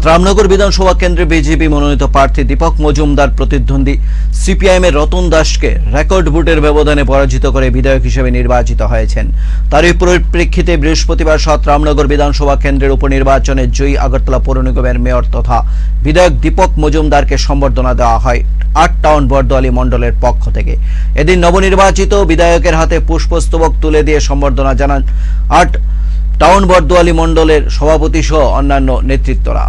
রামনগর বিধানসভা কেন্দ্রে বিজেপি মনোনীত প্রার্থী দীপক মজুমদার প্রতিদ্বন্দ্বী সিপিআইএম এর রতন দাসকে রেকর্ড ভোটের ব্যবধানে পরাজিত করে বিধায়ক হিসেবে নির্বাচিত হয়েছেন। তারই পরিপ্রেক্ষিতে বৃহস্পতিবার রামনগর বিধানসভা কেন্দ্রের উপনির্বাচনে জয়ী আগরতলা পৌর নিগমের মেয়র তথা বিধায়ক দীপক মজুমদারকে সম্বর্ধনা দেওয়া হয় ৮ টাউন বরদোয়ালি মণ্ডলের পক্ষ থেকে। এদিন নবনির্বাচিত বিধায়কের হাতে পুষ্পস্তবক তুলে দিয়ে সম্বর্ধনা জানান ৮ টাউন বরদোয়ালি মণ্ডলের সভাপতি সহ অন্যান্য নেতৃত্বরা।